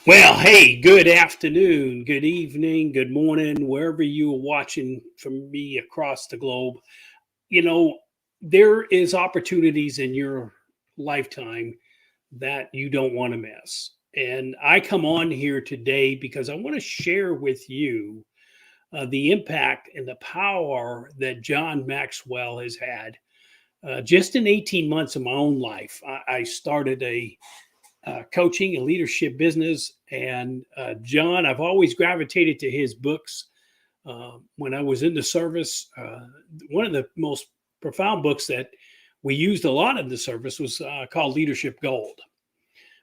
Well, hey, good afternoon, good evening, good morning, wherever you are watching from me across the globe. You know, there is opportunities in your lifetime that you don't want to miss. And I come on here today because I want to share with you the impact and the power that John Maxwell has had. Just in 18 months of my own life, I started a coaching and leadership business. And John, I've always gravitated to his books. When I was in the service, one of the most profound books that we used a lot in the service was called Leadership Gold.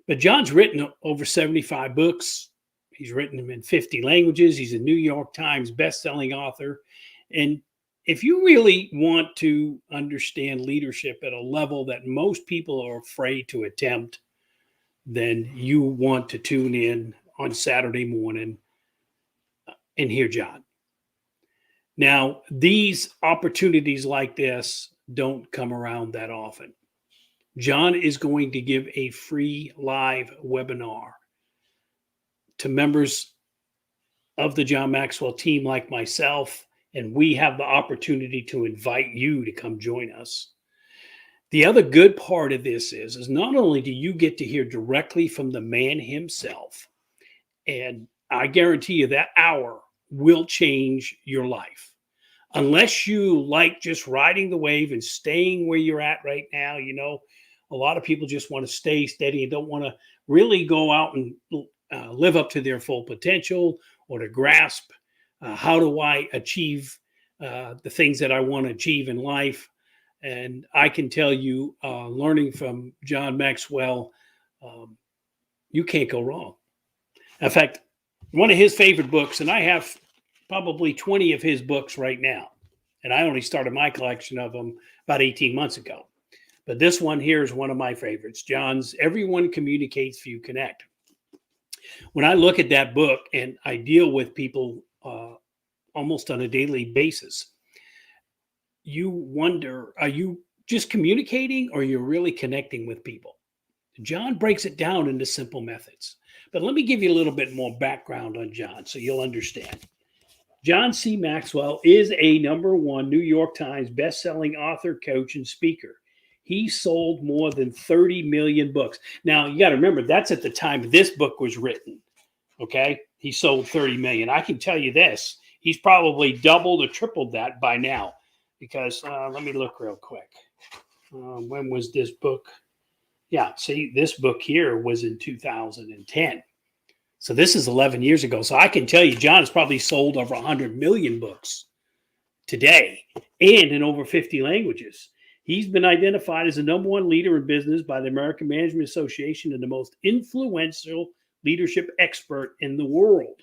But John's written over 75 books. He's written them in 50 languages. He's a New York Times best-selling author. And if you really want to understand leadership at a level that most people are afraid to attempt, then you want to tune in on Saturday morning and hear John. Now, these opportunities like this don't come around that often. John is going to give a free live webinar to members of the John Maxwell team like myself, and we have the opportunity to invite you to come join us. The other good part of this is not only do you get to hear directly from the man himself, and I guarantee you that hour will change your life. Unless you like just riding the wave and staying where you're at right now, a lot of people just want to stay steady and don't want to really go out and live up to their full potential or to grasp how do I achieve the things that I want to achieve in life. And I can tell you, learning from John Maxwell, you can't go wrong. In fact, one of his favorite books, and I have probably 20 of his books right now, and I only started my collection of them about 18 months ago. But this one here is one of my favorites. John's Everyone Communicates Few Connect. When I look at that book and I deal with people almost on a daily basis, you wonder, are you just communicating or you're really connecting with people? John breaks it down into simple methods. But let me give you a little bit more background on John so you'll understand. John C. Maxwell is a #1 New York Times best-selling author, coach, and speaker. He sold more than 30 million books. Now, you got to remember, that's at the time this book was written, okay? He sold 30 million. I can tell you this. He's probably doubled or tripled that by now because let me look real quick. When was this book? Yeah, see, this book here was in 2010. So this is 11 years ago. So I can tell you, John has probably sold over 100 million books today and in over 50 languages. He's been identified as the #1 leader in business by the American Management Association and the most influential leadership expert in the world.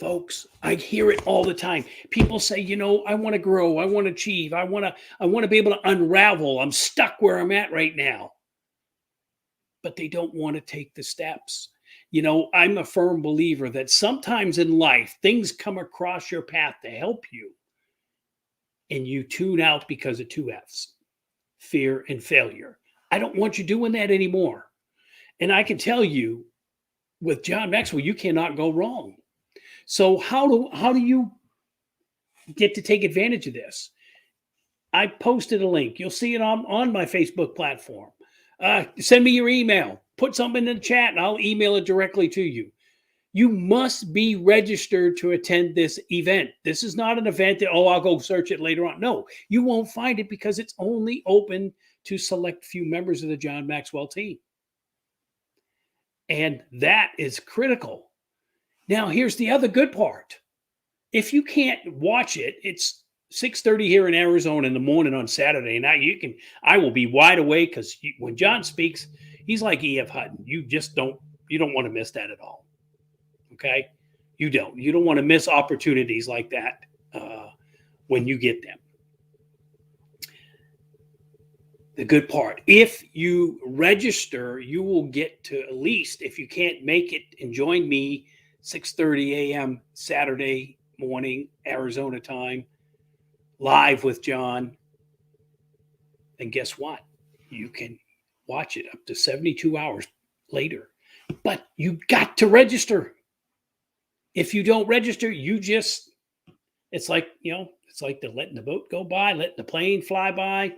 Folks, I hear it all the time. People say, I want to grow, I want to achieve, I want to be able to unravel. I'm stuck where I'm at right now. But they don't want to take the steps. I'm a firm believer that sometimes in life, things come across your path to help you, and you tune out because of 2 F's, fear and failure. I don't want you doing that anymore. And I can tell you, with John Maxwell, you cannot go wrong. So how do you get to take advantage of this? I posted a link. You'll see it on my Facebook platform. Send me your email. Put something in the chat and I'll email it directly to you. You must be registered to attend this event. This is not an event that, I'll go search it later on. No, you won't find it because it's only open to select few members of the John Maxwell team. And that is critical. Now, here's the other good part. If you can't watch it, it's 6:30 here in Arizona in the morning on Saturday. Now I will be wide awake because when John speaks, he's like E.F. Hutton. You don't want to miss that at all. Okay? You don't want to miss opportunities like that when you get them. The good part, if you register, you will get to, at least if you can't make it and join me 6:30 a.m. Saturday morning, Arizona time, live with John. And guess what? You can watch it up to 72 hours later. But you got to register. If you don't register, it's like, it's like letting the boat go by, letting the plane fly by.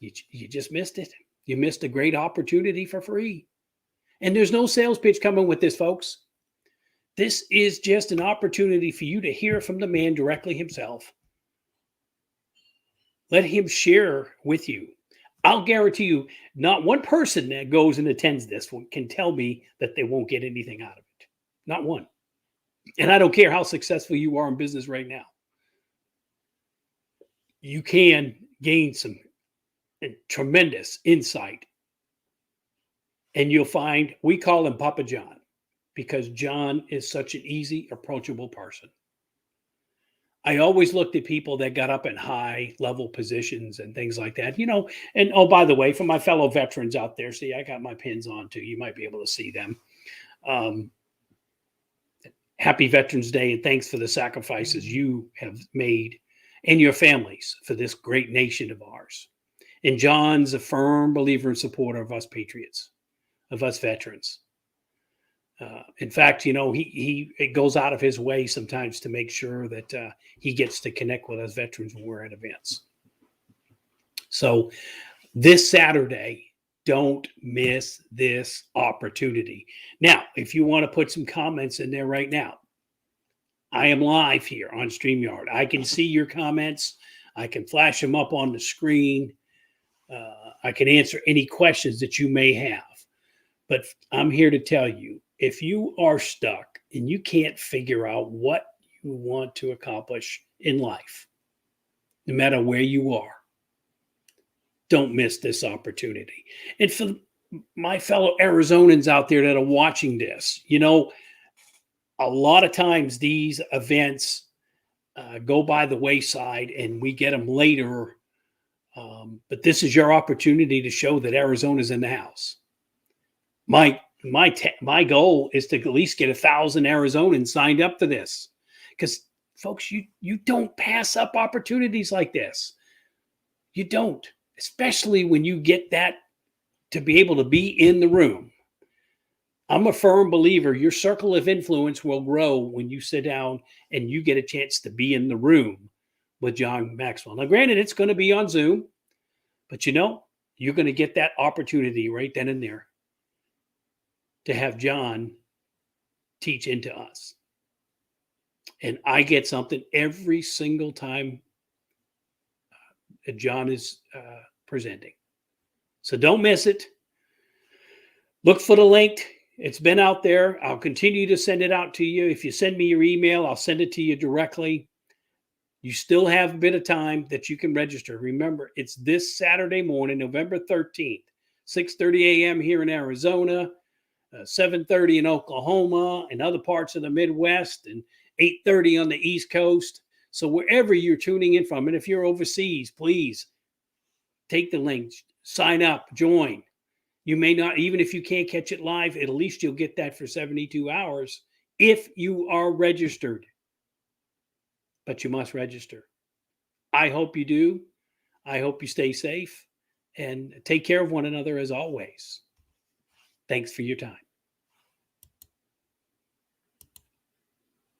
You just missed it. You missed a great opportunity for free. And there's no sales pitch coming with this, folks. This is just an opportunity for you to hear from the man directly himself. Let him share with you. I'll guarantee you, not one person that goes and attends this can tell me that they won't get anything out of it. Not one. And I don't care how successful you are in business right now. You can gain some tremendous insight. And you'll find, we call him Papa John, because John is such an easy, approachable person. I always looked at people that got up in high level positions and things like that, and oh, by the way, for my fellow veterans out there, see, I got my pins on too. You might be able to see them. Happy Veterans Day, and thanks for the sacrifices you have made and your families for this great nation of ours. And John's a firm believer and supporter of us patriots, of us veterans. In fact, he goes out of his way sometimes to make sure that he gets to connect with us veterans when we're at events. So this Saturday, don't miss this opportunity. Now, if you want to put some comments in there right now, I am live here on StreamYard. I can see your comments. I can flash them up on the screen. I can answer any questions that you may have. But I'm here to tell you, if you are stuck and you can't figure out what you want to accomplish in life, no matter where you are, don't miss this opportunity. And for my fellow Arizonans out there that are watching this, a lot of times these events go by the wayside and we get them later. But this is your opportunity to show that Arizona's in the house. My goal is to at least get 1,000 Arizonans signed up for this, because folks, you don't pass up opportunities like this. You don't, especially when you get that to be able to be in the room. I'm a firm believer your circle of influence will grow when you sit down and you get a chance to be in the room with John Maxwell. Now, granted, it's going to be on Zoom, but you're going to get that opportunity right then and there to have John teach into us. And I get something every single time John is presenting. So don't miss it. Look for the link. It's been out there. I'll continue to send it out to you. If you send me your email, I'll send it to you directly. You still have a bit of time that you can register. Remember, it's this Saturday morning, November 13th, 6:30 a.m. here in Arizona, 7:30 in Oklahoma and other parts of the Midwest, and 8:30 on the East Coast. So wherever you're tuning in from, and if you're overseas, please take the link, sign up, join. You may not, even if you can't catch it live, at least you'll get that for 72 hours if you are registered. But you must register. I hope you do. I hope you stay safe and take care of one another as always. Thanks for your time.